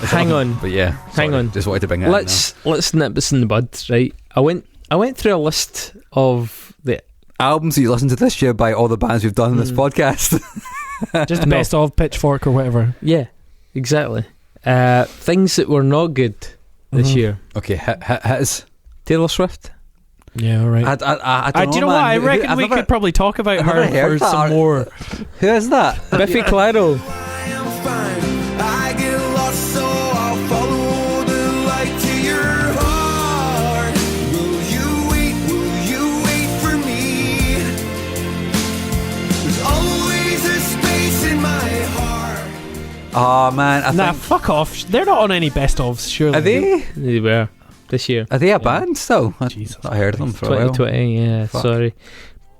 Hang on. But yeah, hang on. Just wanted to bring that. Let's nip this in the bud, right? I went through a list of the albums that you listened to this year by all the bands we've done in this podcast. Just the best of Pitchfork or whatever. Yeah, exactly. Things that were not good this year. Okay, hit us. Taylor Swift. Yeah, all right. I don't know, do you know what? I reckon we could probably talk about her for some more. Who is that? Biffy Clyro. Oh man, I think fuck off. They're not on any best ofs, surely. Are they? They were this year. Are they a band still? I've Jesus. not heard of them for a while. 2020, yeah. Fuck. Sorry.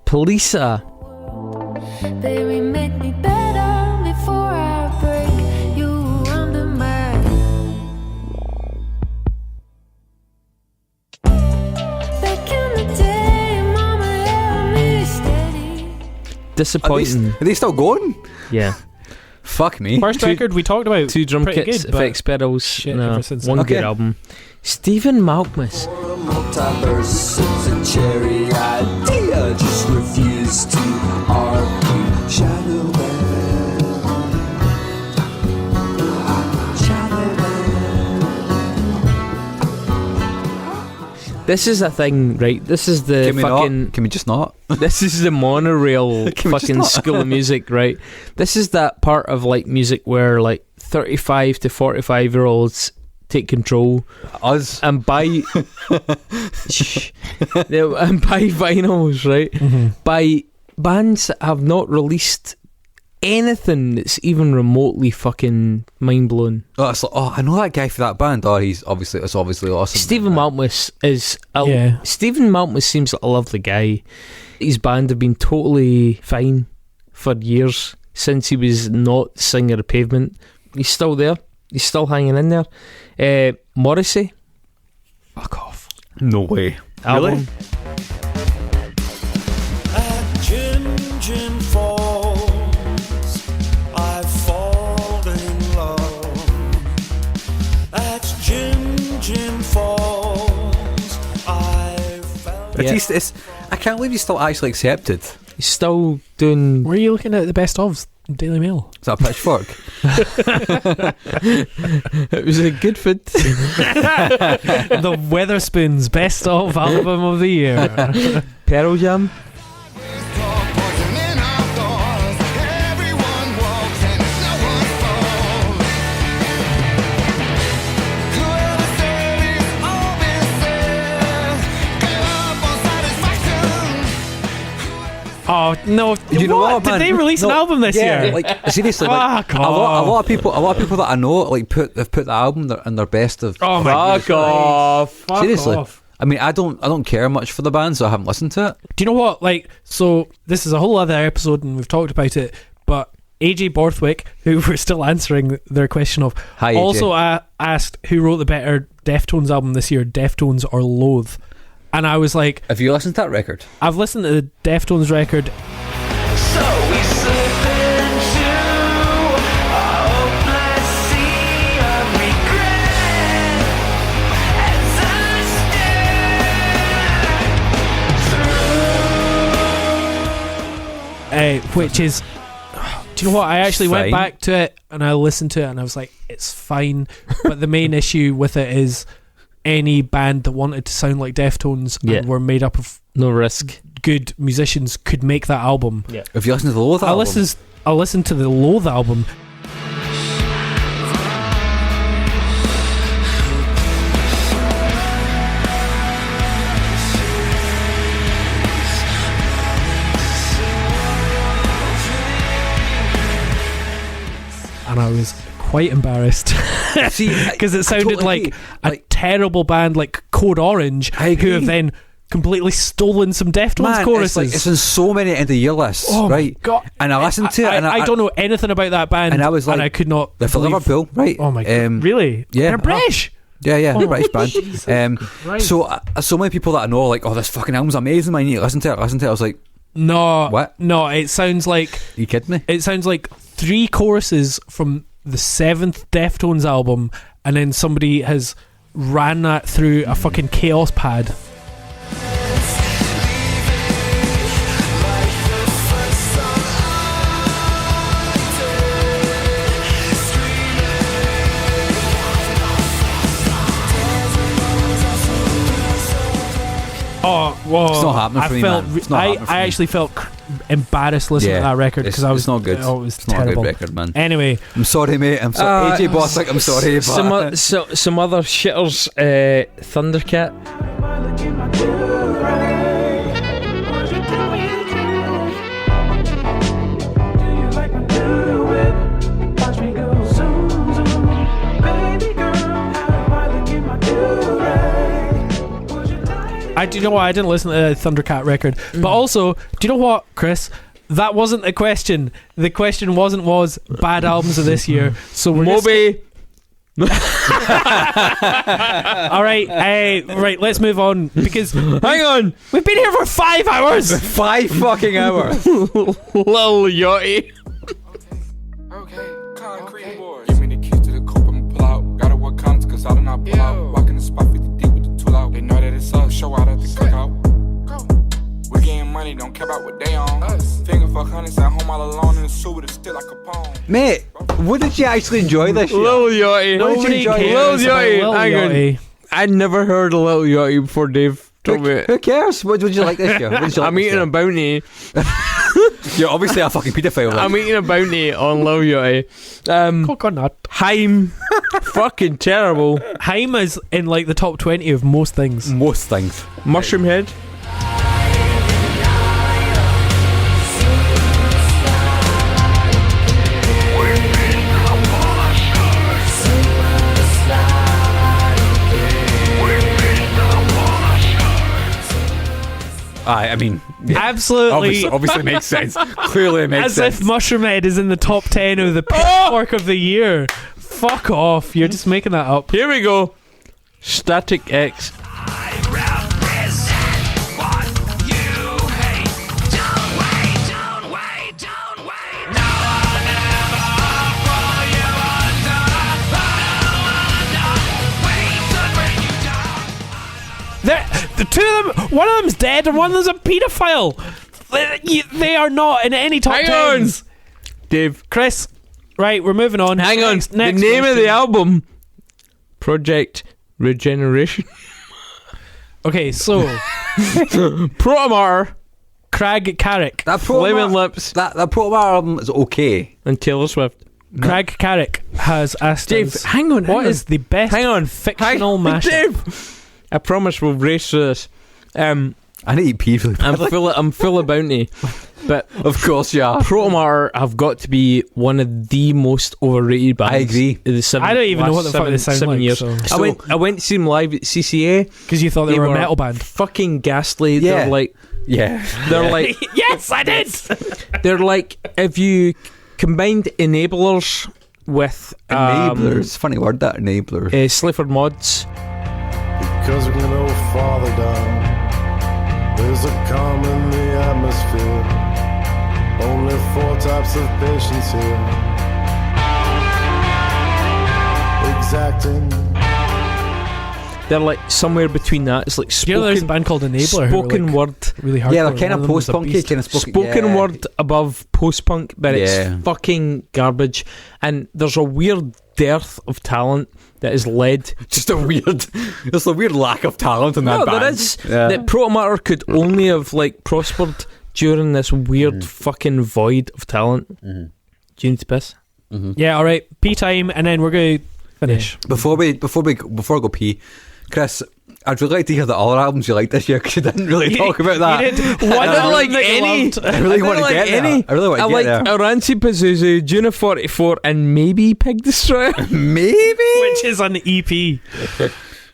Polisa. Baby, make me better before I break you under my. Back in the day, mama held me steady. Disappointing. Are they still going? Yeah. Fuck me. First record we talked about. 2 drum pretty kits, good, but effects pedals. shit No, ever since one then. good Okay. album. Stephen Malkmus. Multiverse, a cherry idea, just refuse to argue. Shadow This is a thing, right? This is the Can we fucking. not? Can we just not? This is the monorail Can we just fucking not? School of Music, right? This is that part of like music where like 35 to 45-year-olds take control Us. and buy and buy vinyls, right? Mm-hmm. By bands that have not released anything that's even remotely fucking mind-blowing. Oh, it's like, I know that guy for that band. Oh, it's obviously awesome. Stephen Malkmus is Yeah. Stephen Malkmus seems like a lovely guy. His band have been totally fine for years since he was not singer of Pavement. He's still there. He's still hanging in there. Morrissey. Fuck off. No way. Album. At Gin Falls, I've fallen in love. At Gin Falls, I fell. But Yeah. I can't believe he's still actually accepted. Is He's still doing. Were you looking at the best ofs? Daily Mail. that a pitchfork? It was a good fit. The Weatherspoons best of album of the year. Pearl Jam. Oh no! You know what, Did man? they release an No, album this year? Like seriously, like Fuck a lot off. of people that I know like they've put the album in their best of. Oh my Fuck off. Fuck Seriously. off. I mean, I don't care much for the band, so I haven't listened to it. Do you know what? Like, so this is a whole other episode, and we've talked about it. But AJ Borthwick, who we're still answering their question of, Hi, AJ. also asked who wrote the better Deftones album this year, Deftones or Loathe. And I was like, Have you listened to that record? I've listened to the Deftones record. So we slip into a hopeless sea of regret as I stare through. Which is, do you know what? I actually went Fine. back to it and I listened to it and I was like, it's fine. But the main issue with it is any band that wanted to sound like Deftones Yeah. and were made up of No risk. good musicians could make that album. Have you listened to the Loathe album? I listened to the Loathe album. And I was quite embarrassed See, because it I sounded totally like agree. a terrible band like Code Orange, I agree. who have then completely stolen some Deftones Man, choruses. it's in so many end of year lists, Oh my right? God. And I listened to it, and I don't know anything about that band, and I was like, I could not they're from believe- Liverpool, right? Oh my God, really? yeah. They're British. Yeah, Oh, British band. Christ. So many people that I know are like, oh, this fucking album's amazing, man. You need to listen to it. I was like, No, What? No, it sounds like are you kidding me? it sounds like 3 choruses from the 7th Deftones album, and then somebody has ran that through a fucking Chaos pad. Oh, whoa. It's not happening for me, man. It's not happening for I me. actually felt embarrassed listening to that record because I was It's not good. Oh, it was It's terrible. not a good record, man. Anyway, I'm sorry, mate. I'm sorry. AJ Bossick, I'm sorry. But Some other shitters. Thundercat. do you know what? I didn't listen to the Thundercat record. But also, do you know what, Chris? That wasn't the question. The question was bad albums of this year. So we're Moby. all right, right. Let's move on because Hang on. we've been here for 5 hours. 5 fucking hours. Lil Yachty. Okay, concrete board. Give me the keys to the coupe, I'ma pull out. Gotta work counts, cause I do not pull out. Walking the spot 50 deep with the tool out. They know that it's us, show out at the cookout. We getting money, don't care about what they on. Finger fuck hundreds at home all alone in the suit with a still like a poem. Mate, what did you actually enjoy this year? Lil Yachty. Nobody enjoy cares Lil about Yachty. Lil Hang on. Yachty. I'd never heard of Lil Yachty before Dave told me it. Who cares? What did you like this year? What did you like I'm this eating year? a bounty. You're obviously a fucking paedophile. Then. I'm eating a bounty on Lil Yachty. Coconut. Haim. Fucking terrible. Haim is in like the top 20 of most things. Most things. Mushroom Head. I mean, yeah. Absolutely. Obviously makes sense. Clearly it makes As sense. if Mushroom Head is in the top 10 of the pitchfork of the year. Fuck off. You're just making that up. Here we go. Static X. The two of them, one of them's dead and one of them's a paedophile. They are not in any top Hang 10s. on. Dave. Chris, right, we're moving on. Hang on. Next The name of question. the album. Project Regeneration. Okay, so Protomartyr. Craig Carrick. that Flaming Protomartyr Lips. that Protomartyr album is okay. And Taylor Swift. Craig Carrick has asked Dave, us, hang on. what is the best Hang on. fictional mashup? Dave. I promise we'll race through this. I need to eat pee really badly. I'm full of bounty. But Of course you are. Protomartyr have got to be one of the most overrated bands. I agree. of the I don't even know what the fuck they sound 7 like. years. So. I went to see them live at CCA. Because you thought they were a metal band. Fucking ghastly. Yeah. They're like Yeah. Yes, I did. they're like if you combined Enablers with Enablers. Funny word, that. Enablers. Slifford Mods. Because we're no farther down. There's a calm in the atmosphere. Only 4 types of patience here. Exacting. They're like somewhere between that. It's like You know there's a spoken, band called Enabler who are, spoken like, word. really hardcore. Yeah, they're kind One of them was a post-punky, beast. kind of spoken. Spoken yeah. word above post-punk, but Yeah. it's fucking garbage. And there's a weird dearth of talent that is led. Just a weird. There's a weird lack of talent in that No, band. there is. Yeah. That Protomartyr could only have like prospered during this weird fucking void of talent. Do you need to piss? Yeah, all right. Pee time, and then we're going to finish. Before I go pee, Chris, I'd really like to hear the other albums you liked this year because you didn't really talk about that. You did I one don't album like that you any. loved. I really want to get there. I really want to I get like there. Orancy Pazuzu, Juna 44, and maybe Pig Destroyer. Maybe. Which is an EP.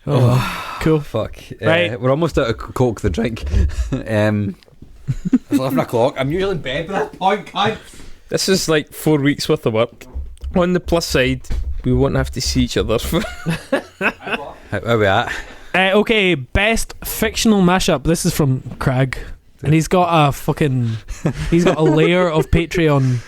Oh, cool. Fuck. Right. We're almost out of Coke the drink. It's 11 o'clock. I'm usually in bed by that point, cunt. This is like 4 weeks worth of work. On the plus side, we won't have to see each other for. How are we at? Okay, best fictional mashup. This is from Craig, and he's got a layer of Patreon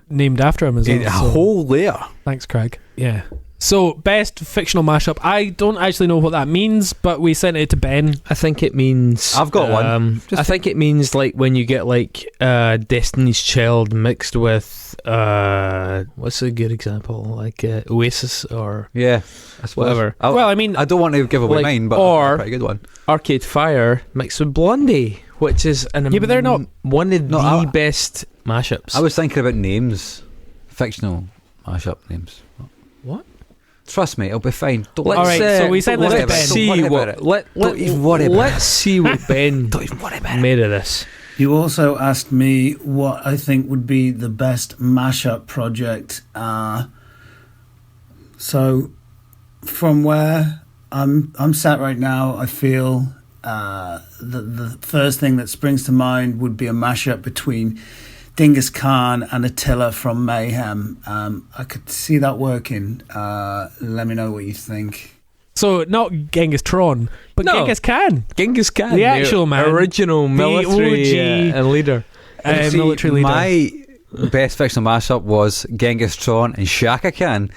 named after him as well. A so- whole layer. Thanks, Craig. Yeah. So, best fictional mashup. I don't actually know what that means, but we sent it to Ben. I think it means I've got one. I think it means like when you get like Destiny's Child mixed with what's a good example, like Oasis or Yeah, I suppose. whatever. Well, I mean, I don't want to give away Like, mine, but or- a pretty good one. Arcade Fire mixed with Blondie, which is Yeah, but they're not- one of No, the I- best mashups. I was thinking about names, fictional mashup names. What? Trust me, it'll be fine. Don't Let's, All right, so we sent this to worry about Ben. it. see Don't worry what about it. let Don't even worry about let's see what Ben Don't even worry about it. made of this. You also asked me what I think would be the best mashup project. So, from where I'm sat right now, I feel the first thing that springs to mind would be a mashup between Genghis Khan and Attila from Mayhem. I could see that working. Let me know what you think. so not Genghis Tron, but No. Genghis Khan, Genghis Khan, The actual man. original military OG. and leader. See, military leader. My best fictional mashup was Genghis Tron and Shaka Khan.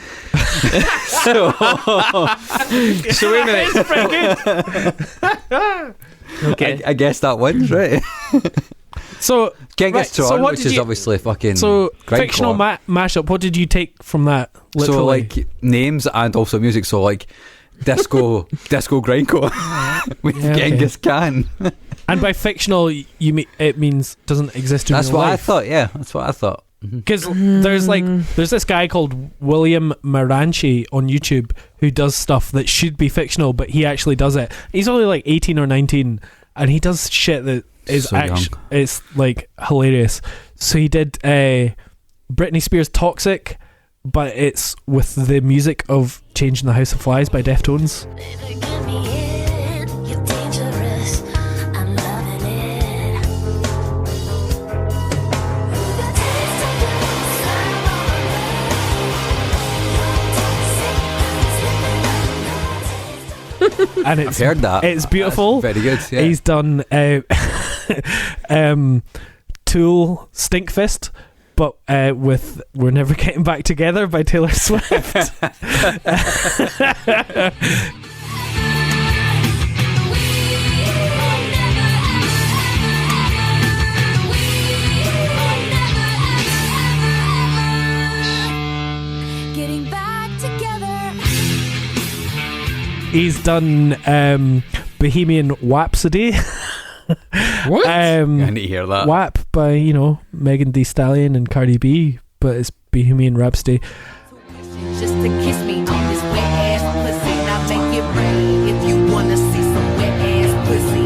So wait a minute. Okay. I guess that wins, right? So Genghis right, so Tron, what which did is you- obviously fucking so grindcore. fictional mashup. What did you take from that? Literally? So like names and also music. So like disco grindcore with Yeah, okay. Genghis Khan. And by fictional, you mean it means doesn't exist in That's real what I life. thought. Yeah, that's what I thought. Because there's this guy called William Maranchi on YouTube who does stuff that should be fictional, but he actually does it. He's only like 18 or 19, and he does shit that is So young. it's like hilarious. So he did Britney Spears' "Toxic," but it's with the music of "Changing the House of Flies" by Deftones. And I've it's heard that. it's beautiful. That's very good. Yeah. He's done Tool Stinkfist, but with "We're Never Getting Back Together" by Taylor Swift. Getting back together. He's done Bohemian Rhapsody. What? I need to hear that. WAP by, Megan Thee Stallion and Cardi B, but it's Bohemian Rhapsody. Just to kiss me on this wet ass pussy. Now make it rain if you wanna see some wet ass pussy.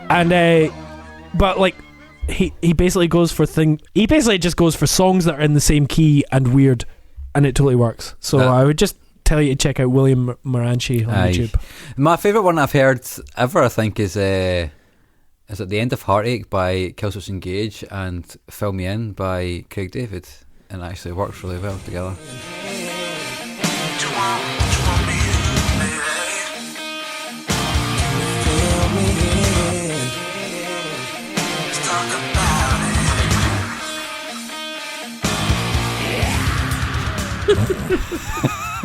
And but like he basically goes for he basically just goes for songs that are in the same key and weird, and it totally works. So I would just tell you to check out William Maranchi on Aye. YouTube. My favourite one I've heard ever, I think, is at The End of Heartache by Killswitch Engage and Fill Me In by Craig David, and it actually works really well together.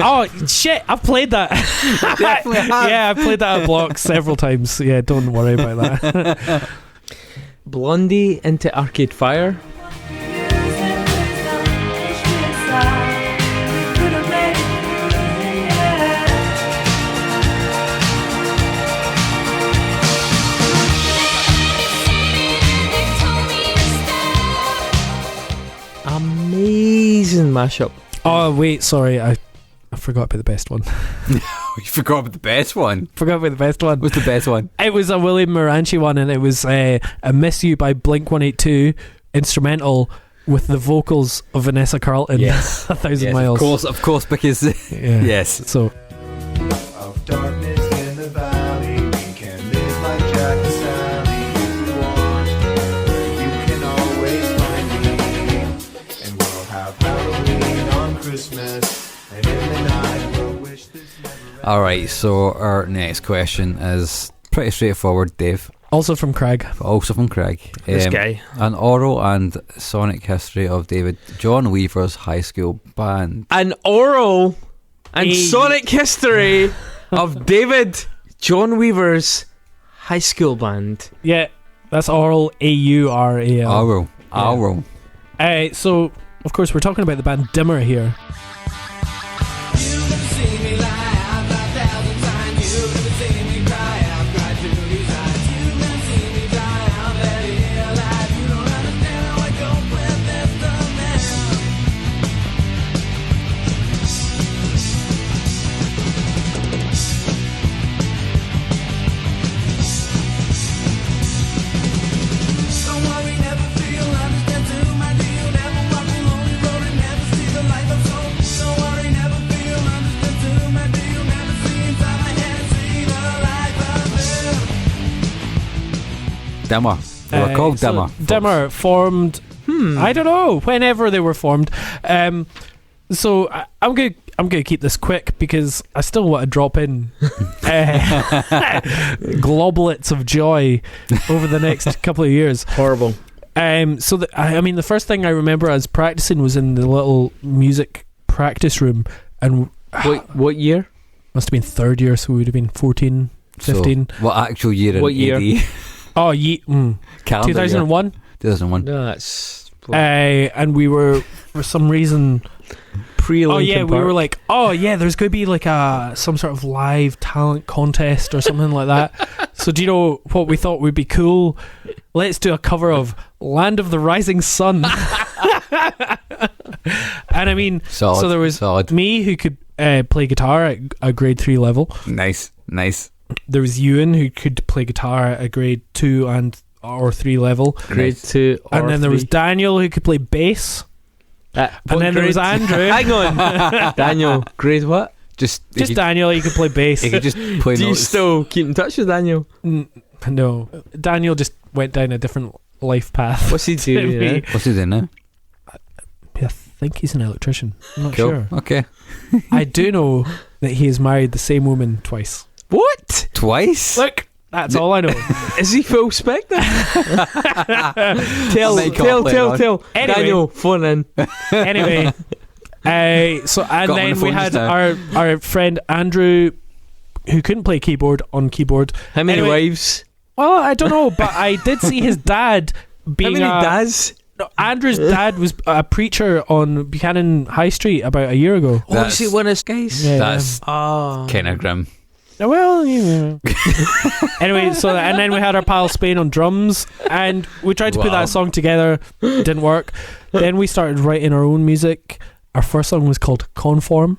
Oh shit! I've played that. Definitely have. Yeah, I've played that at Block several times. Yeah, don't worry about that. Blondie into Arcade Fire. Amazing mashup. Oh wait, sorry, I forgot about the best one. You forgot about the best one. Forgot about the best one. What's the best one? It was a William Maranchi one, and it was a "Miss You" by Blink-182 instrumental with the vocals of Vanessa Carlton. Yes. 1,000 Yes, miles. of course, because Yeah. yes. So Of darkness in the valley, we can live like Jack and Sally if you want, where you can always find me. And we'll have Halloween on Christmas, and in the night we'll wish this never Alright, so our next question is pretty straightforward, Dave. Also from Craig. Also from Craig. This guy. An oral and sonic history of David John Weaver's high school band. An oral and Hey. sonic history of David John Weaver's high school band. Yeah, that's oral, A-U-R-A-L. Oral. Yeah. Oral. So, of course, we're talking about the band Dimmer here. Dimmer. They were called so Dimmer. Dimmer formed, I don't know, whenever they were formed. So I'm gonna keep this quick because I still want to drop in globullets of joy over the next couple of years. Horrible. So the first thing I remember as practicing was in the little music practice room, and What year? must have been third year, so we would have been 14, 15. So, what actual year in What year? AD? Oh, Calendar 2001. year? 2001. No, that's And we were, for some reason, pre-Linkin we were like, there's going to be like some sort of live talent contest or something like that. So do you know what we thought would be cool? Let's do a cover of Land of the Rising Sun. And I mean, Solid. so there was Solid. me who could play guitar at a grade 3 level. Nice. There was Ewan who could play guitar at a grade 2 or 3 level. grade 2 or And then there was 3. Daniel who could play bass. What And then there was grade? Andrew. Hang on. Daniel, grade what? Just Daniel, he could play bass. He could just play Do you notes. still keep in touch with Daniel? No, Daniel just went down a different life path. What's he to doing? me. Yeah? What's he doing now? I think he's an electrician. I'm not Cool. sure. Okay. I do know that he has married the same woman twice. What? Twice? Look, that's all I know. Is he full spec then? tell. Anyway. Daniel, phone in. Anyway, so and Got him on then the we phone had just our friend Andrew, who couldn't play keyboard on keyboard. How many Anyway, wives? Well, I don't know, but I did see his dad being How many dads? No, Andrew's dad was a preacher on Buchanan High Street about a year ago. Oh, is he one of his guys? Yeah. That's Oh. kind of grim. Well, yeah. Anyway, so and then we had our pal Spain on drums, and we tried to put Wow. that song together. Didn't work. Then we started writing our own music. Our first song was called Conform,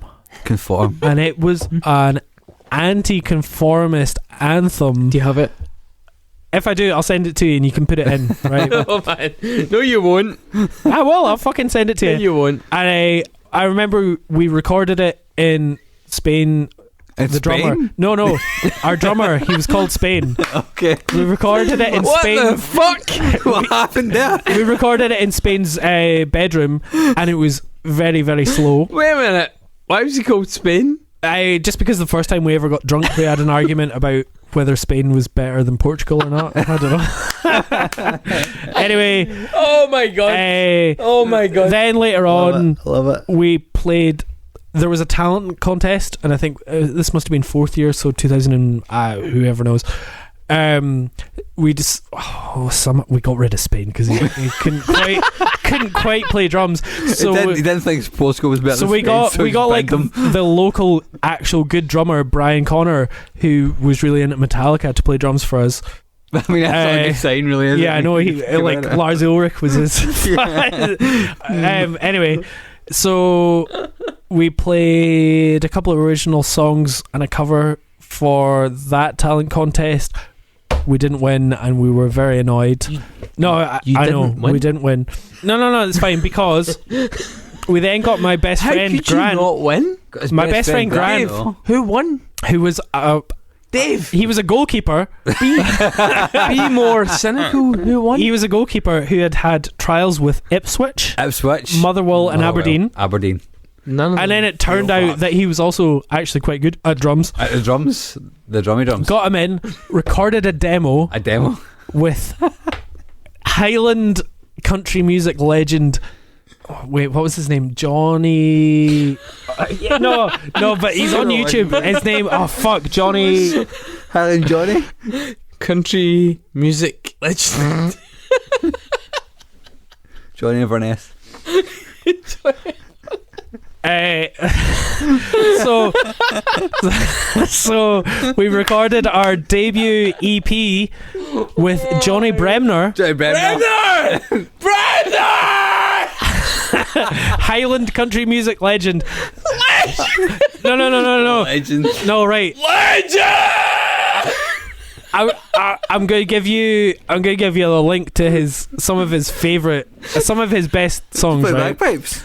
and it was an anti-conformist anthem. Do you have it? If I do, I'll send it to you, and you can put it in. Right? Oh man, no, you won't. I will. I'll fucking send it to No, you. you won't. And I remember we recorded it in Spain. It's The drummer. Spain? No. Our drummer, he was called Spain. Okay. We recorded it in What Spain. the fuck? What happened there? We recorded it in Spain's bedroom, and it was very, very slow. Wait a minute. Why was he called Spain? Just because the first time we ever got drunk, we had an argument about whether Spain was better than Portugal or not. I don't know. Anyway. Oh my god. Oh my god. Then later on, Love it. we played. There was a talent contest, and I think this must have been fourth year, so 2000 and whoever knows. We just we got rid of Spain because he couldn't quite play drums. So He didn't think Portugal was better. so than we Spain, got so we he got like banned them. the local actual good drummer Brian Connor, who was really into Metallica, to play drums for us. I mean, that's not a good sign, really. Is Yeah, it? I know he like Lars Ulrich was his. Anyway, so we played a couple of original songs and a cover for that talent contest. We didn't win, and we were very annoyed. No, I know didn't win? we didn't win. No, it's fine because we then got my best How friend could you Grant. not win? Got his My best friend Grant, though. Who won? who was Dave. he was a goalkeeper. Be more cynical. Who won? He was a goalkeeper who had trials with Ipswich, Ipswich, Motherwell, and Motherwell. Aberdeen. Aberdeen. None of And them then it turned feel out that he was also actually quite good at drums. The drums, the drummy drums. Got him in, recorded a demo A demo. with Highland country music legend. Oh, wait, what was his name? Johnny. No, but he's on YouTube. His name. Oh fuck, Johnny. Highland Johnny. country music legend. Johnny Inverness. So we recorded our debut EP with Johnny Bremner, Johnny Bremner. Highland country music legend. No. Legend. No, right. I'm going to give you the link to some of his best songs. Play Right? bagpipes.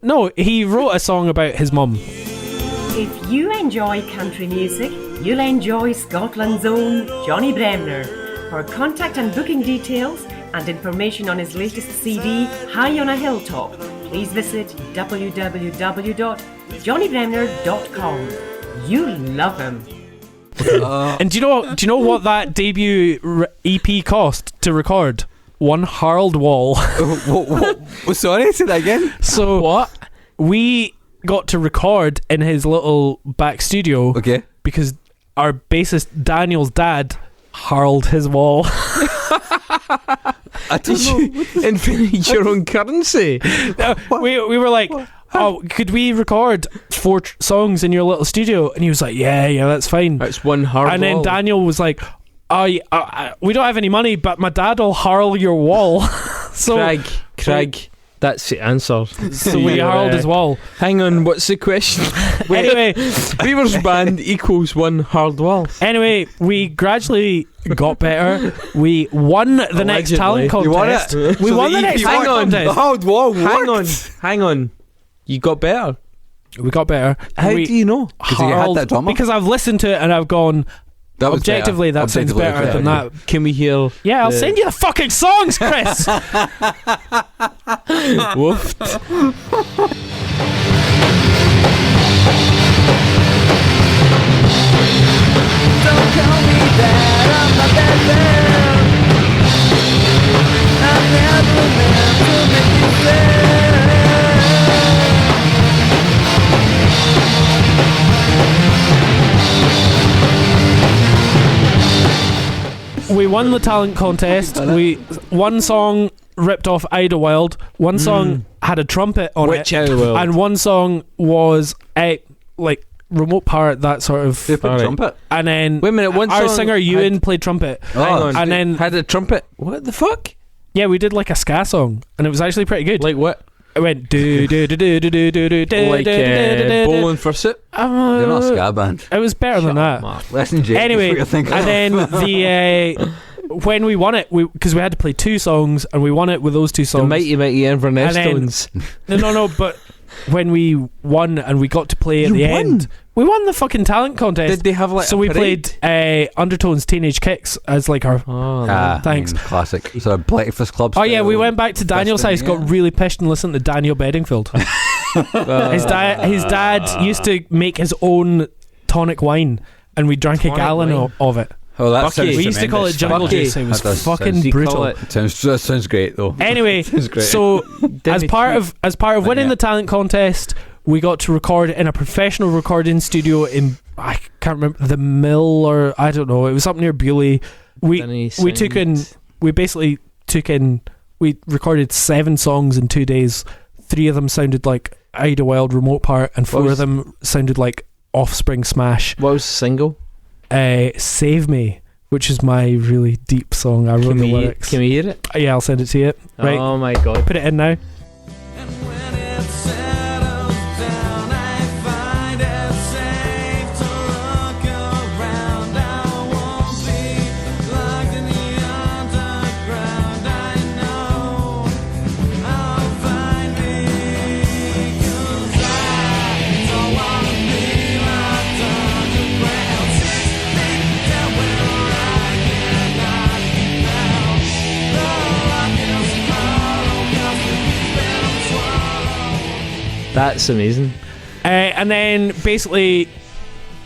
No, he wrote a song about his mum. If you enjoy country music, you'll enjoy Scotland's own Johnny Bremner. For contact and booking details and information on his latest CD, High on a Hilltop, please visit www.johnnybremner.com. You'll love him. And do you know what that debut EP cost to record? One Harold Wall. What? Sorry, say that again. So what? We got to record in his little back studio. Okay. Because our bassist Daniel's dad Harold his wall. I don't know. Infinite your own currency. We were like, oh, could we record 4 songs in your little studio? And he was like, yeah, that's fine. That's one hard. And then wall. Daniel was like, we don't have any money, but my dad will harl your wall. So Craig, that's the answer. So we harled his wall. Hang on, what's the question? Anyway, Beaver's band equals one hard wall. Anyway, we gradually got better. We won the next talent You won contest. it. We So won the the EP next Hang talent on. contest. The hard wall worked. Hang on. You got better. We got better. How do you know? Because you had that drummer. Because I've listened to it and I've gone, That was objectively, better. that sounds Objectively, better than that. Can we hear? Yeah, I'll send you the fucking songs, Chris. Woofed. Don't tell me that I'm not that bad. I never meant to make you sad. We won the talent contest. One song ripped off Idlewild. One song had a trumpet on Which it. Idlewild? And one song was like remote part, that sort of. They played trumpet. And then Wait a minute, one our song singer Ewan played trumpet. Hang on. And then had a trumpet. What the fuck? yeah, we did like a ska song, and it was actually pretty good. Like what? It went do do do do do do do do do Like bowling for soup. They're not a ska band. It was better than that. Listen, Jake. Anyway, that's what you're and thinking then the when we won it, because we had to play 2 songs, and we won it with those 2 songs. The mighty Inverness And then- Stones. No, but when we won and we got to play at You the won? end, we won the fucking talent contest. Did they have like so a we parade? played Undertone's Teenage Kicks as like our. Oh, Thanks. Classic. So Breakfast Club. Oh yeah, we style. went back to Daniel's house, got really pissed, and listened to Daniel Bedingfield. His dad used to make his own tonic wine, and we drank Tonic a gallon wine? of it. Oh, that Bucky. sounds We used to call it tremendous. jungle Bucky. juice. It was That does fucking sound- You brutal. call it- That sounds great though. Anyway, Sounds great. so as part of winning Yeah. the talent contest, we got to record in a professional recording studio in, I can't remember, the Mill, or I don't know, it was up near Bewley. We basically recorded 7 songs in 2 days. 3 of them sounded like Idlewild remote part, and 4 of them sounded like Offspring Smash. What was the single? Save Me, which is my really deep song. I wrote the lyrics. Can we hear it? Yeah, I'll send it to you. Right, Oh my god. put it in now. And when it settles down, I find it safe to look around. I won't be locked in the underground. I know I'll find me, 'cause I don't wanna be locked underground. 6 feet down where I cannot get out. The lock is hollow, 'cause the That's amazing. And then basically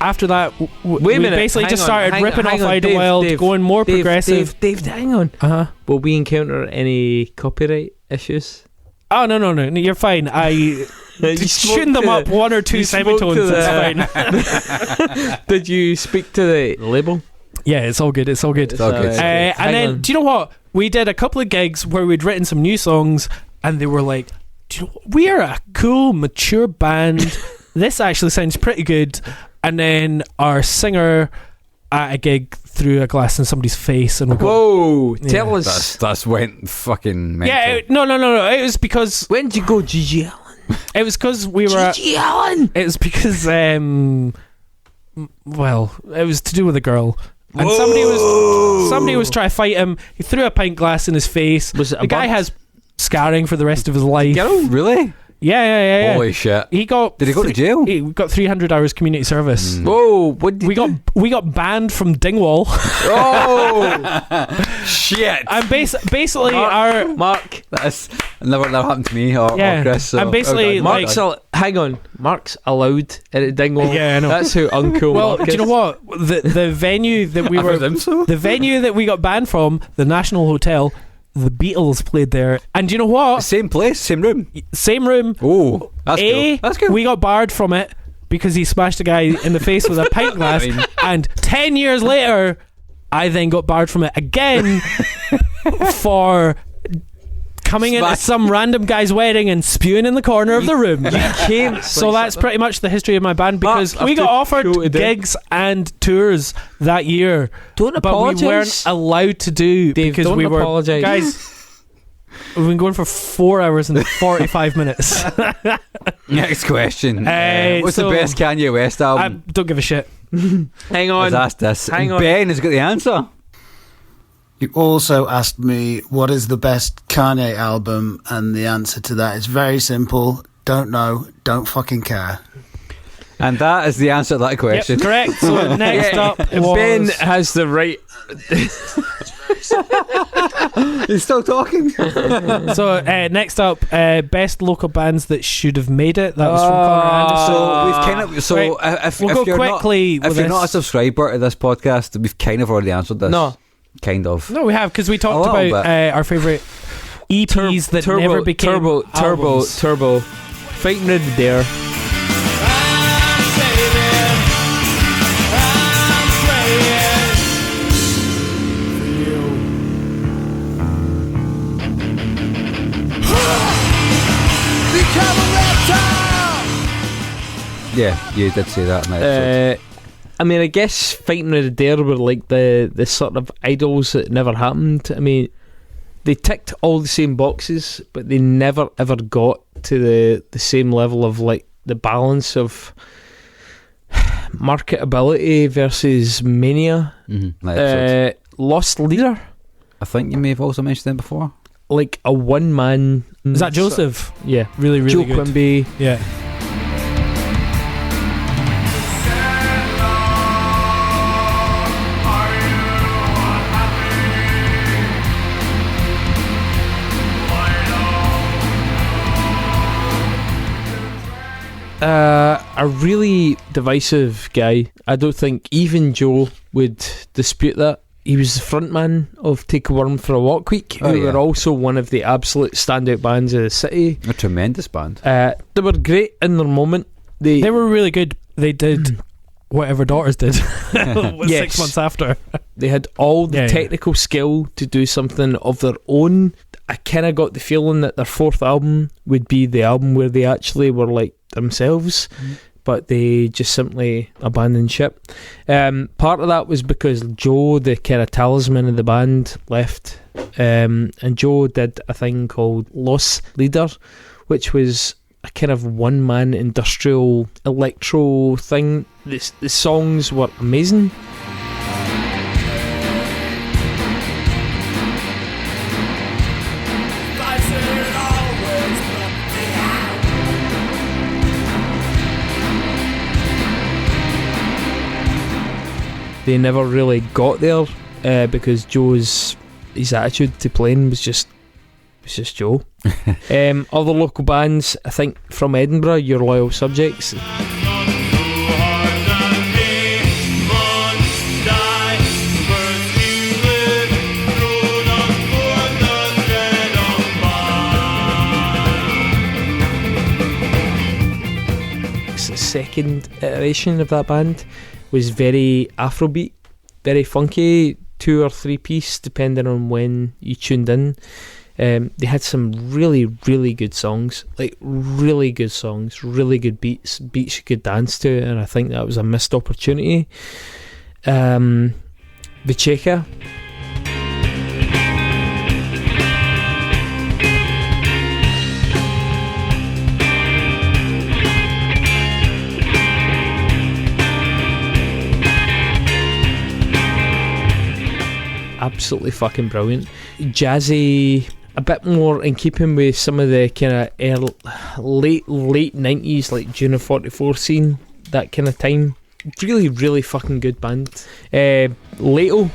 after that, Wait a we minute. basically hang just on, started hang on, ripping hang off on, Idlewild, Dave, going more Dave, progressive. Dave, hang on. Uh-huh. Will we encounter any copyright issues? Oh, no, you're fine. I just tune them up 1 or 2 semitones. It's fine. Did you speak to the label? Yeah, it's all good. It's all good. And then, do you know what? We did a couple of gigs where we'd written some new songs, and they were like, do you know what? We are a cool, mature band. This actually sounds pretty good. And then our singer at a gig threw a glass in somebody's face, and we got, whoa, tell us. That's went fucking mental. Yeah, no. It was because When did you go, Gigi Allen? it was because we were. Gigi Allen. It was because well, it was to do with a girl. And somebody was trying to fight him. He threw a pint glass in his face. Was it a the guy bird? has scarring for the rest of his life. Really? Yeah. Holy shit. He got. Did he go to jail? He got 300 hours community service. Whoa, what did We got banned from Dingwall. Oh shit. And basically Mark. That's never happened to me or Yeah. Chris. So And basically, Mark's hang on. Mark's allowed at Dingwall. Yeah, I know. That's how uncool well, Mark do is. you know what? The venue that we I were presume so. the venue that we got banned from, the National Hotel, the Beatles played there. And do you know what? Same place, same room. Same room. Oh, that's cool. That's cool. We got barred from it because he smashed a guy in the face with a pint glass. I mean- And 10 years later, I then got barred from it again for coming into some random guy's wedding and spewing in the corner of the room. So that's pretty much the history of my band, because we got offered gigs and tours that year. Don't but apologise. we weren't allowed to do Dave, because don't we were apologise. guys. We've been going for 4 hours and 45 minutes. Next question. What's so- the best Kanye West I album? don't give a shit. Hang on. I've asked this. Hang on. Ben has got the answer. You also asked me what is the best Kanye album, and the answer to that is very simple. Don't know, don't fucking care. And that is the answer to that question. Yep, correct. So next up was Ben has the right. He's still talking. So next up, best local bands that should have made it. That was from Connor Anderson. So we've kind of. So Right, if, we'll if go you're quickly not, if with you're not a this. subscriber to this podcast, we've kind of already answered this. No. Kind of. No, we have, because we talked A little about bit. our favourite EPs that never became albums. Turbo. Fighting Red Dare. Yeah, you did say that in that episode. I mean, I guess Fighting Red Dare were like the sort of idols that never happened. I mean, they ticked all the same boxes, but they never ever got to the same level of like the balance of marketability versus mania. Mm-hmm. That episode. Lost Leader, I think you may have also mentioned them before. like a one man. Is that Joseph? Yeah, Really, really Joe good. Quimby. Yeah. A really divisive guy. I don't think even Joe would dispute that. He was the frontman of Take a Worm for a Walk Week, Oh, who yeah. were also one of the absolute standout bands of the city. A tremendous band. They were great in their moment. They were really good. They did whatever Daughters did 6 Yes. months after. They had all the Yeah, yeah. technical skill to do something of their own. I kind of got the feeling that their fourth album would be the album where they actually were like themselves, but they just simply abandoned ship. Part of that was because Joe, the kind of talisman of the band, left, and Joe did a thing called Lost Leader, which was a kind of one-man industrial electro thing. The songs were amazing. They never really got there because his attitude to playing was just was just Joe. Other local bands, I think from Edinburgh, Your Loyal Subjects. The second iteration of that band was very Afrobeat, very funky, 2 or 3 piece depending on when you tuned in. They had some really, really good songs, like really good songs, really good beats you could dance to, and I think that was a missed opportunity. Vicheka. Absolutely fucking brilliant. Jazzy, a bit more in keeping with some of the kind of late 90s, like June of 44 scene, that kind of time. Really, really fucking good band. Leto.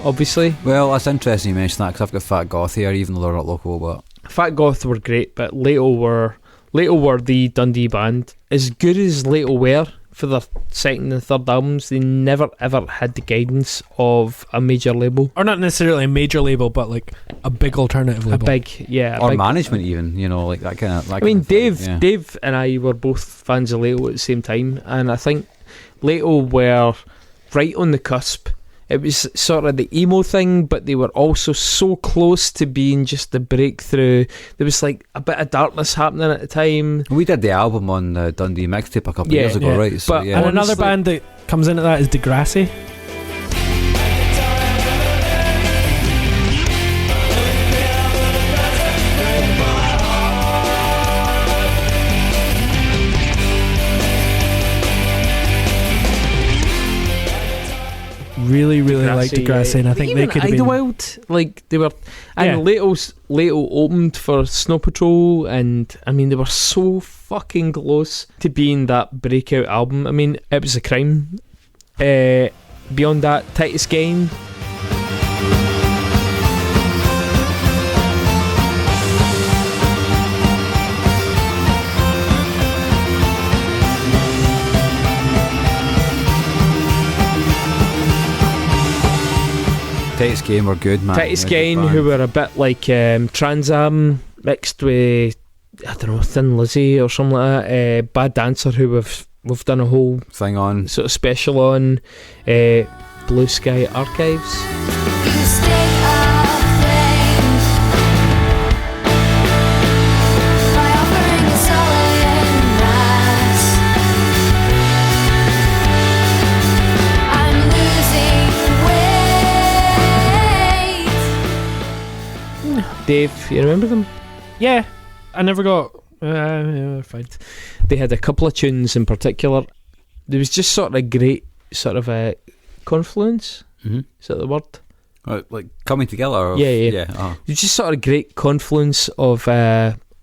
Obviously. Well, that's interesting you mention that, because I've got Fat Goth here, even though they're not local. But Fat Goth were great, but Leto were the Dundee band. As good as Leto were for their second and third albums, they never ever had the guidance of a major label, or not necessarily a major label, but like a big alternative label, or management even, you know, like that kind of. I mean, Dave and I were both fans of Leto at the same time, and I think Leto were right on the cusp. It was sort of the emo thing, but they were also so close to being just the breakthrough. There was like a bit of darkness happening at the time. We did the album on the Dundee mixtape a couple of years ago, right? So, but and another band that comes into that is Degrassi. Really liked Degrassi, and I think they could have been Idlewild, like they were. And Leto opened for Snow Patrol, and I mean they were so fucking close to being that breakout album. I mean, it was a crime. Beyond that, Titus Kayne. Titus Kayne were good, man. Titus Kayne, who were a bit like Trans Am mixed with, I don't know, Thin Lizzy or something like that. Bad Dancer, who we've done a whole thing on, sort of special on. Blue Sky Archives. Dave, you remember them? Yeah, I never got. Fine. They had a couple of tunes in particular. There was just sort of a great sort of a confluence. Mm-hmm. Is that the word? Like coming together. Yeah. Uh-huh. It's just sort of a great confluence of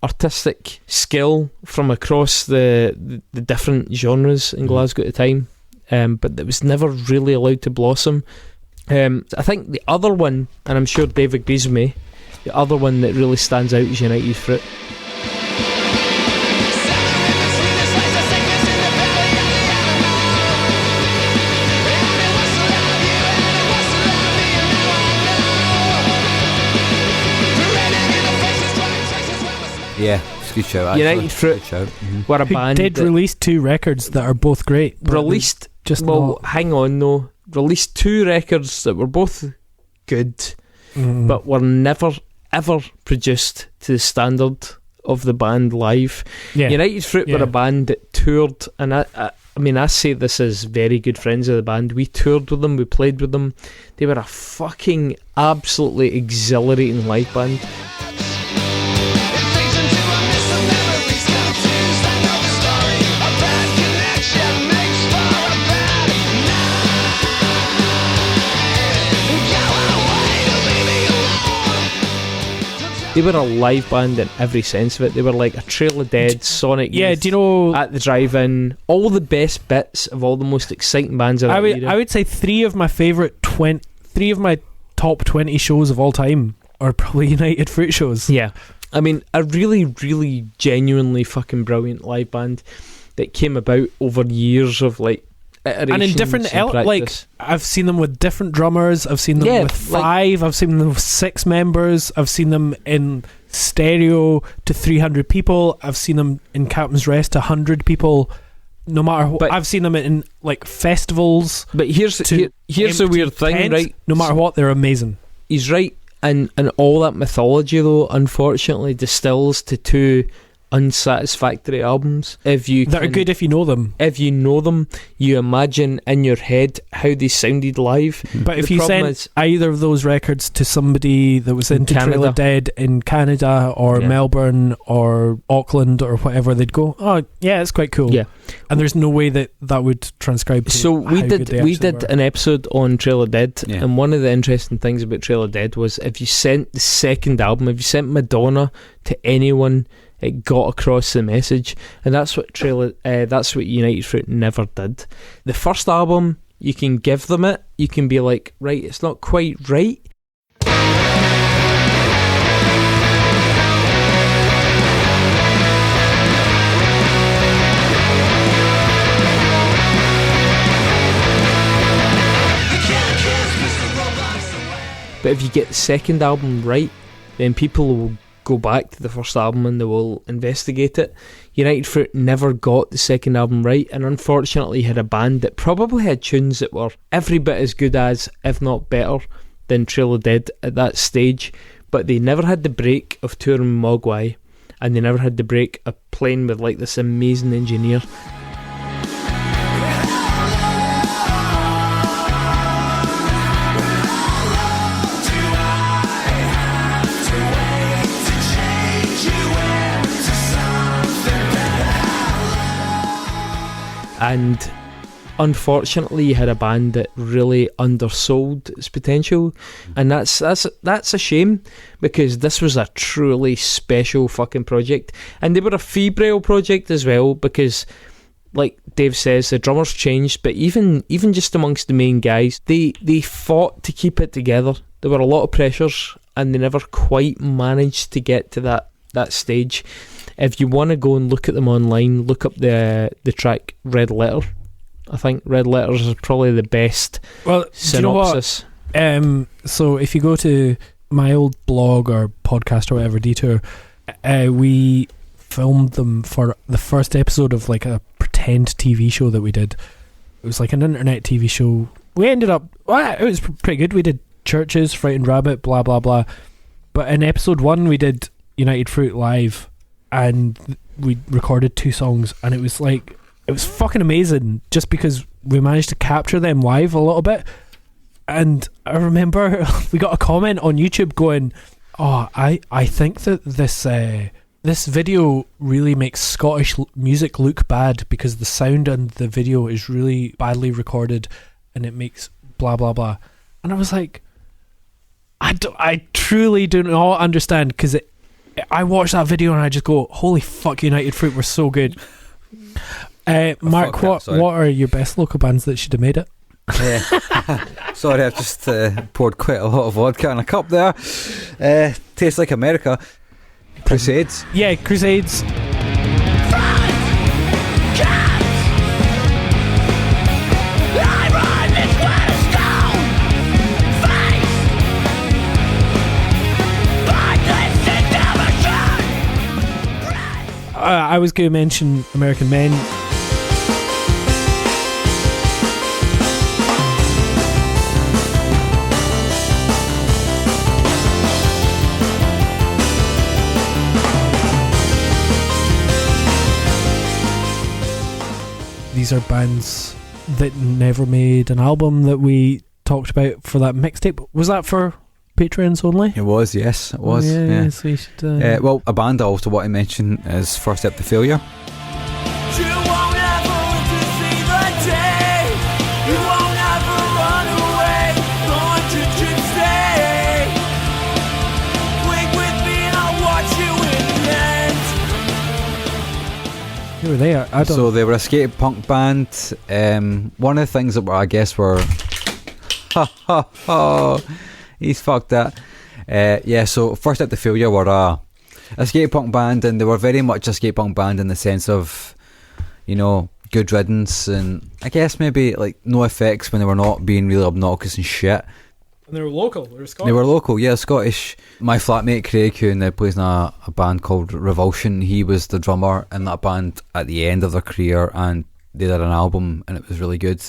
artistic skill from across the different genres in Glasgow at the time, but it was never really allowed to blossom. I think the other one, and I'm sure Dave agrees with me, the other one that really stands out is United Fruit. Yeah, it's a good show. Actually. United Fruit were a band did release 2 records that are both great. Released, hang on though. Released 2 records that were both good, but were never ever produced to the standard of the band live. United Fruit were a band that toured, and I mean, I say this as very good friends of the band. We toured with them, we played with them. They were a fucking absolutely exhilarating live band. They were a live band in every sense of it. They were like a Trail of Dead, Sonic Youth, do you know, At the Drive-In, all the best bits of all the most exciting bands of that era. I would say three of my top 20 shows of all time are probably United Fruit shows. Yeah. I mean, a really, really genuinely fucking brilliant live band that came about over years of like iterations and in different like I've seen them with different drummers, I've seen them with 5, I've seen them with 6 members, I've seen them in stereo to 300 people, I've seen them in Captain's Rest to 100 people. No matter what, I've seen them in like festivals. But here's the weird thing, tents, right? No matter what, they're amazing. He's right, and all that mythology though, unfortunately, distills to 2 unsatisfactory albums. That are good if you know them. If you know them, you imagine in your head how they sounded live. But if you sent either of those records to somebody that was into Trail of Dead in Canada or Melbourne or Auckland or whatever, they'd go, "Oh yeah, it's quite cool." Yeah, and there's no way that would transcribe to so we did an episode on Trail of Dead, and one of the interesting things about Trail of Dead was if you sent the second album, if you sent Madonna to anyone, it got across the message, and that's what United Fruit never did. The first album, you can give them it, you can be like, right, it's not quite right. But if you get the second album right, then people will go back to the first album and they will investigate it. United Fruit never got the second album right, and unfortunately had a band that probably had tunes that were every bit as good as, if not better, than Trail of Dead at that stage, but they never had the break of touring Mogwai, and they never had the break of playing with like this amazing engineer. And unfortunately, you had a band that really undersold its potential, and that's a shame, because this was a truly special fucking project, and they were a febrile project as well, because, like Dave says, the drummers changed, but even just amongst the main guys, they fought to keep it together. There were a lot of pressures, and they never quite managed to get to that stage. If you want to go and look at them online, look up the track Red Letter. I think Red Letters is probably the best synopsis. Do you know what? So if you go to my old blog or podcast or whatever, Detour, we filmed them for the first episode of like a pretend TV show that we did. It was like an internet TV show. We ended up, it was pretty good. We did Churches, Frightened Rabbit, blah blah blah. But in episode 1 we did United Fruit live, and we recorded 2 songs, and it was fucking amazing, just because we managed to capture them live a little bit. And I remember we got a comment on YouTube going, "Oh, I think that this video really makes Scottish music look bad, because the sound on the video is really badly recorded, and it makes blah blah blah." And I was like, I truly do not understand, because I watched that video and I just go, holy fuck, United Fruit were so good. Mark, what are your best local bands that should have made it? Sorry, I've just poured quite a lot of vodka in a cup there. Tastes Like America. Crusades. Yeah, Crusades. I was going to mention American Men. These are bands that never made an album that we talked about for that mixtape. Was that for Patreons only? It was, yes, it was. Oh, yeah. So you should, well, a band I also want to mention is First Step to Failure. Who are they? I don't. So they were a skate punk band. One of the things that I guess were, he's fucked that. Yeah. So First Step to Failure were a skate punk band, and they were very much a skate punk band in the sense of, you know, Good Riddance, and I guess maybe like No Effects when they were not being really obnoxious and shit. And they were local. They were Scottish. They were local, yeah, Scottish. My flatmate Craig, who now plays in a band called Revulsion, he was the drummer in that band at the end of their career, and they did an album, and it was really good.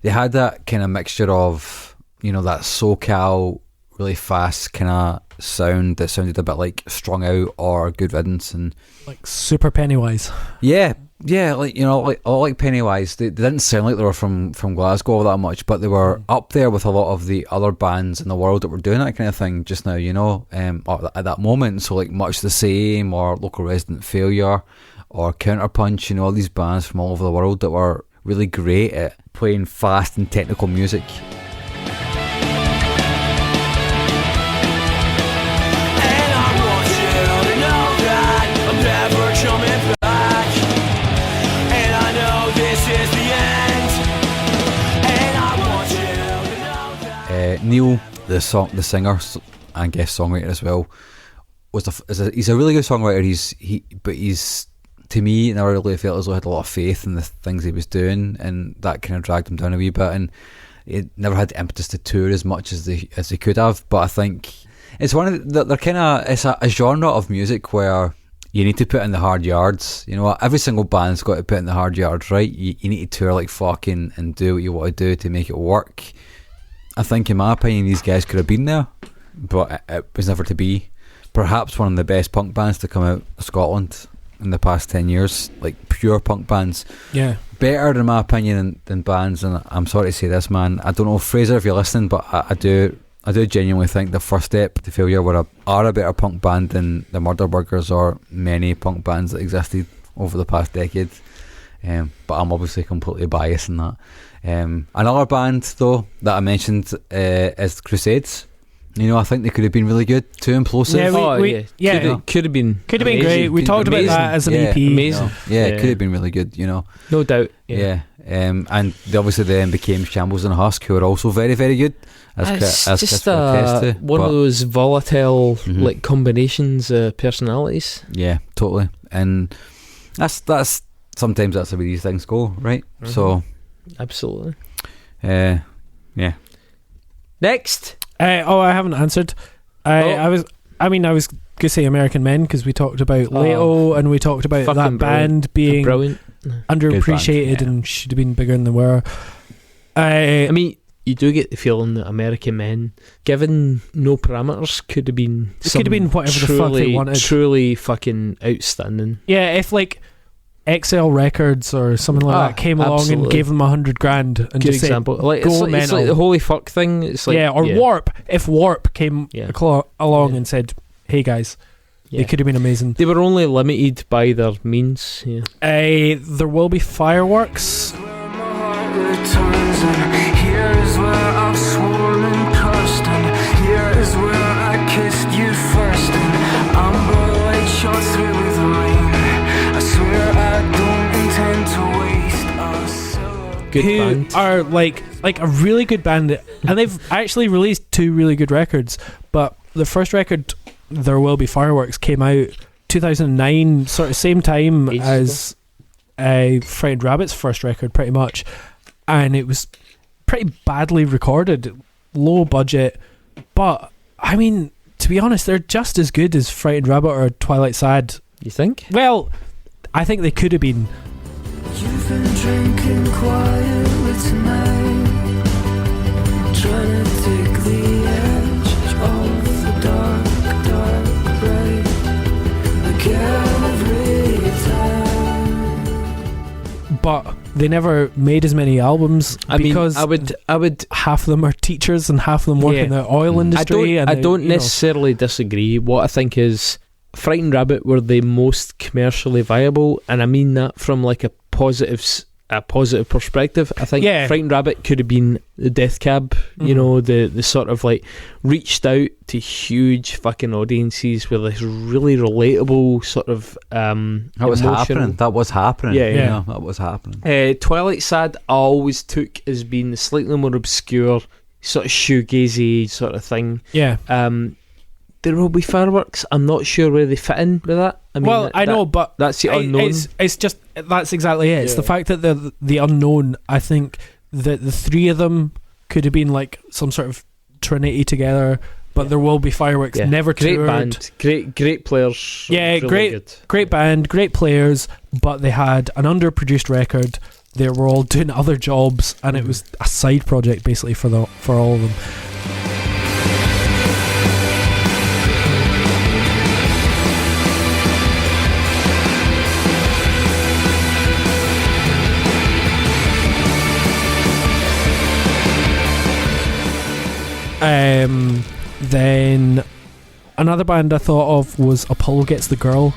They had that kind of mixture of, you know, that SoCal, really fast kind of sound that sounded a bit like Strung Out or Good Riddance, and like super Pennywise. Yeah, like, you know, like Pennywise. They didn't sound like they were from Glasgow all that much, but they were up there with a lot of the other bands in the world that were doing that kind of thing just now, you know, at that moment. So like Much the Same or Local Resident Failure or Counterpunch, you know, all these bands from all over the world that were really great at playing fast and technical music. Neil, the singer and guest songwriter as well, he's a really good songwriter. He's to me never really felt as though he had a lot of faith in the things he was doing, and that kind of dragged him down a wee bit. And he never had the impetus to tour as much as they could have. But I think it's one of they're kind of, it's a genre of music where you need to put in the hard yards. You know, every single band's got to put in the hard yards, right? You need to tour like fucking and do what you want to do to make it work. I think, in my opinion, these guys could have been there, but it was never to be. Perhaps one of the best punk bands to come out of Scotland in the past 10 years, like pure punk bands. Yeah. Better, in my opinion, than bands, and I'm sorry to say this, man. I don't know, Fraser, if you're listening, but I do genuinely think the First Step to Failure are a better punk band than the Murder Burgers or many punk bands that existed over the past decade. But I'm obviously completely biased in that. Another band though that I mentioned is Crusades. You know, I think they could have been really good. Too Implosive. Could have been great. We talked about that as an EP. Amazing. It could have been really good, you know. No doubt. And they obviously then became Shambles and Husk, who are also very, very good. It's just one of those volatile like combinations of personalities. Yeah, totally. And that's sometimes that's the way these things go, right? So absolutely. Yeah. Next. I haven't answered. I was gonna say American Men because we talked about Leto and we talked about that band being brilliant, underappreciated and should have been bigger than they were. I mean, you do get the feeling that American Men, given no parameters, could have been whatever the fuck they wanted. Truly fucking outstanding. Yeah, if like XL Records or something like that came along and gave them $100,000 and good just example. said, like, it's like the holy fuck thing. It's like, Warp. If Warp came along and said, "Hey guys," they could have been amazing. They were only limited by their means. There Will Be Fireworks. Here's where I've sworn and cursed, and here's where I kissed you first, and amber light shot through with rain. I swear I don't intend to waste a syllable. Good who band. are like a really good band, and they've actually released 2 really good records. But the first record, There Will Be Fireworks, came out 2009, sort of same time as Frightened Rabbit's first record, pretty much, and it was pretty badly recorded, low budget. But I mean, to be honest, they're just as good as Frightened Rabbit or Twilight Sad. You think? Well, I think they could have been. You've been drinking quietly tonight, trying to take the edge off the dark bright. Again every time. But they never made as many albums because I would half of them are teachers and half of them work in the oil industry. I don't necessarily disagree. What I think is Frightened Rabbit were the most commercially viable, and I mean that from like a positive a positive perspective. I think Frightened Rabbit could have been the Death Cab, you know, the sort of like reached out to huge fucking audiences with this really relatable sort of that was happening. That was happening. Yeah. You know, that was happening. Twilight Sad I always took as being the slightly more obscure sort of shoegazy sort of thing. Yeah. There will be fireworks. I'm not sure where they fit in with that. I mean, I know, but that's the unknown. It's just that's exactly it. It's the fact that the unknown. I think that the three of them could have been like some sort of trinity together, but there will be fireworks. Never great toured. Band, great players. Yeah, really great band, great players, but they had an underproduced record. They were all doing other jobs, and it was a side project basically for all of them. Then another band I thought of was Apollo Gets the Girl.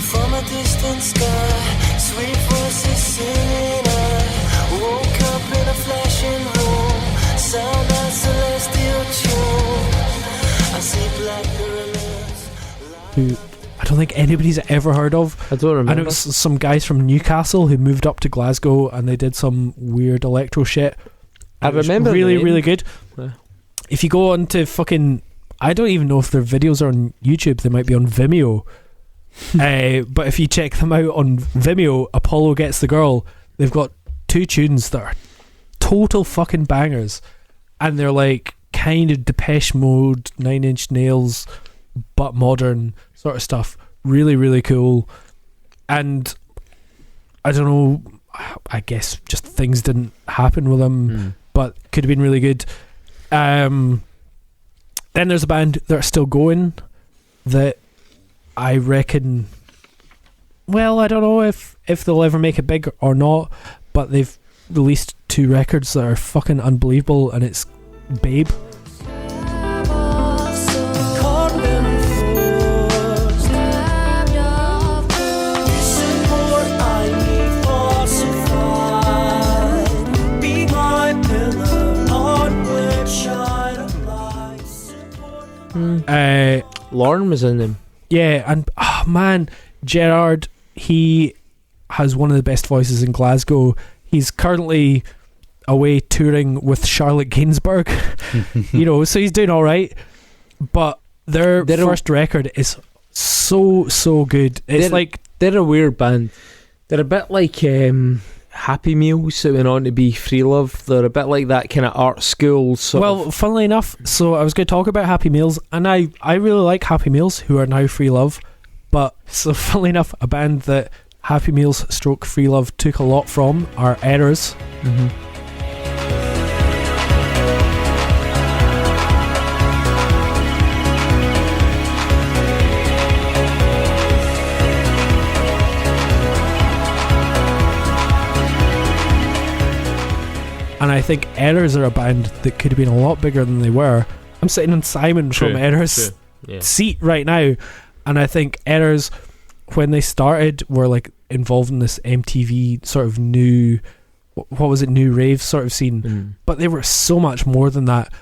From a distant sky, sweet voices singing. I woke up in a flashing room, sound of celestial tune. I see black pyramids. Who I don't think anybody's ever heard of. I don't remember. And it was some guys from Newcastle who moved up to Glasgow and they did some weird electro shit. I remember really good. Yeah. If you go on to fucking, I don't even know if their videos are on YouTube. They might be on Vimeo. But if you check them out on Vimeo, Apollo Gets the Girl, they've got 2 tunes that are total fucking bangers, and they're like kind of Depeche Mode, 9 Inch Nails, but modern sort of stuff. Really, really cool. And I don't know, I guess just things didn't happen with them, but could have been really good. Then there's a band that are still going that I reckon, well, I don't know if they'll ever make it big or not, but they've released 2 records that are fucking unbelievable, and it's Babe. Lauren was in them. Yeah, and man, Gerard, he has one of the best voices in Glasgow. He's currently away touring with Charlotte Gainsbourg. You know, so he's doing alright. But their first record is so good. It's like they're a weird band. They're a bit like Happy Meals that went on to be Free Love. They're a bit like that kind of art school sort of. Funnily enough, so I was going to talk about Happy Meals, and I really like Happy Meals, who are now Free Love. But so funnily enough, a band that Happy Meals / Free Love took a lot from are Errors. And I think Errors are a band that could have been a lot bigger than they were. I'm sitting on Simon from Errors' seat right now, and I think Errors, when they started, were like involved in this MTV sort of new, what was it, new rave sort of scene. But they were so much more than that.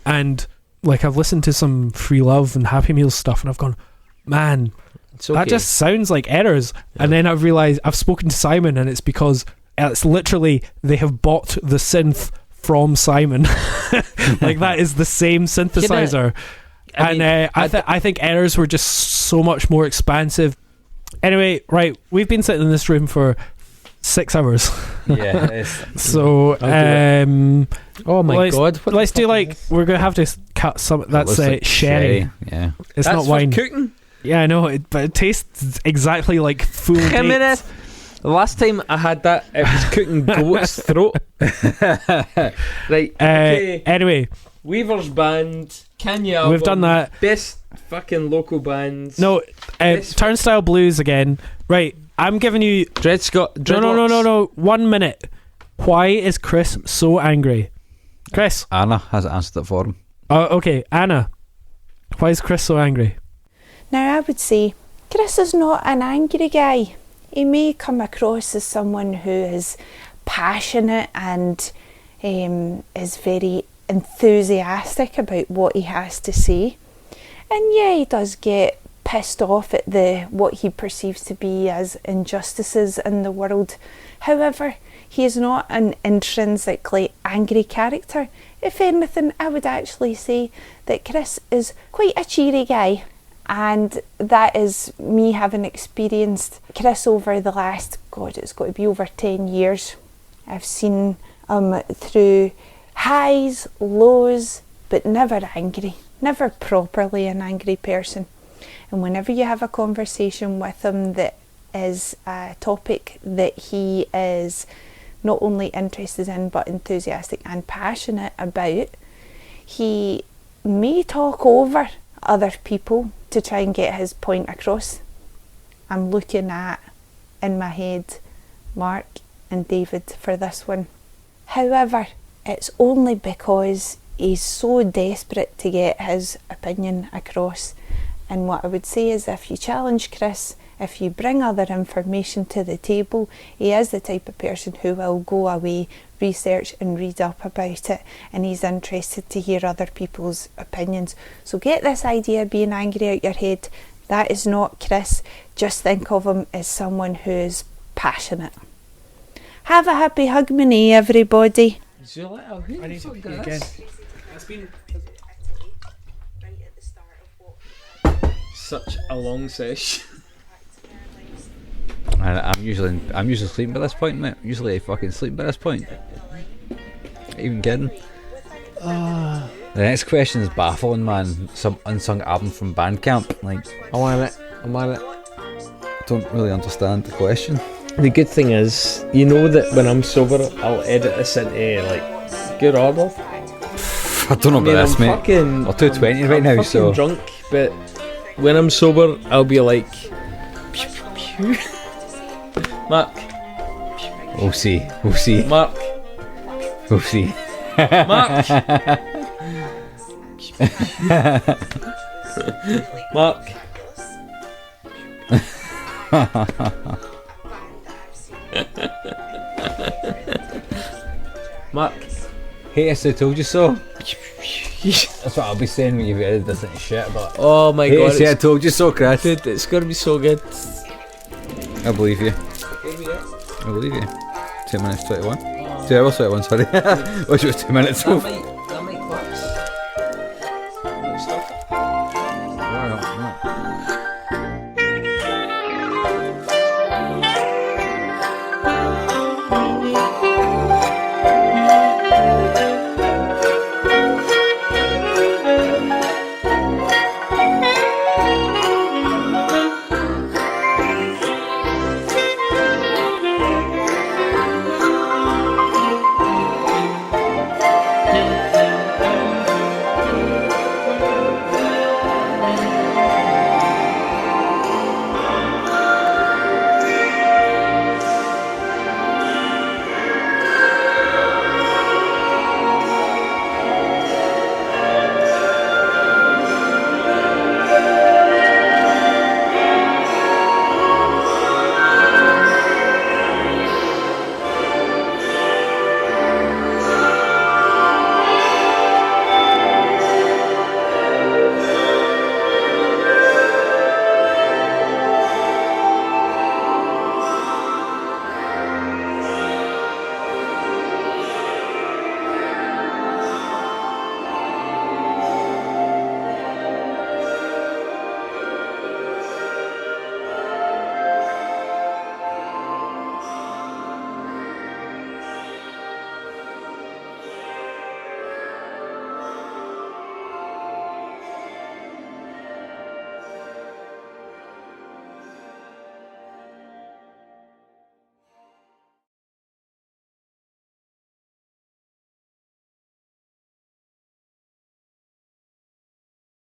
And like, I've listened to some Free Love and Happy Meals stuff, and I've gone, man, that just sounds like Errors. And then I've realised I've spoken to Simon, and it's because it's literally they have bought the synth from Simon. Like, that is the same synthesizer. I think Errors were just so much more expansive. Anyway, right, we've been sitting in this room for 6 hours. Yeah. So oh my god, let's do like, we're gonna have to cut some. That's like sherry. Yeah, it's that's not wine. For cooking. Yeah, I know, but it tastes exactly like full A minute. dates. The last time I had that, it was cooking goat's throat. Right. Okay. Anyway, Weaver's band, Kenya album, we've done that. Best fucking local bands. No, Turnstile Blues again. Right, I'm giving you Dred Scott. No. 1 minute. Why is Chris so angry? Chris. Anna has answered it for him. Okay, Anna. Why is Chris so angry? Now, I would say Chris is not an angry guy. he may come across as someone who is passionate and is very enthusiastic about what he has to say. And yeah, he does get pissed off at what he perceives to be as injustices in the world. However, he is not an intrinsically angry character. If anything, I would actually say that Chris is quite a cheery guy. And that is me having experienced Chris over the last, it's got to be over 10 years. I've seen him through highs, lows, but never angry. Never properly an angry person. And whenever you have a conversation with him that is a topic that he is not only interested in but enthusiastic and passionate about, he may talk over other people to try and get his point across. I'm looking at, in my head, Mark and David for this one. However, it's only because he's so desperate to get his opinion across. And what I would say is, if you challenge Chris, if you bring other information to the table, he is the type of person who will go away, research and read up about it, and he's interested to hear other people's opinions. So get this idea of being angry out your head. That is not Chris. Just think of him as someone who is passionate. Have a happy Hogmanay, everybody. I need to pee again. It's been such a long session. And I'm usually sleeping by this point, mate. Usually I fucking sleep by this point. Not even kidding. The next question is baffling, man. Some unsung album from Bandcamp. Like, I want it. Don't really understand the question. The good thing is, you know that when I'm sober, I'll edit this into like good order. I don't know about this, mate. Fucking, We're 220 right I'm now, fucking so drunk, but when I'm sober, I'll be like, Mark. We'll see. Mark. We'll see. Mark. Mark. Mark. Hey, I told you so. That's what I'll be saying when you've edited this into shit, but Oh my hey, god. I told you so, Chris. Dude, it's gonna be so good. I believe you. I believe you. 2 minutes 21. 2 hours 21, sorry. Wish it was 2 minutes. That might collapse. Stop. No.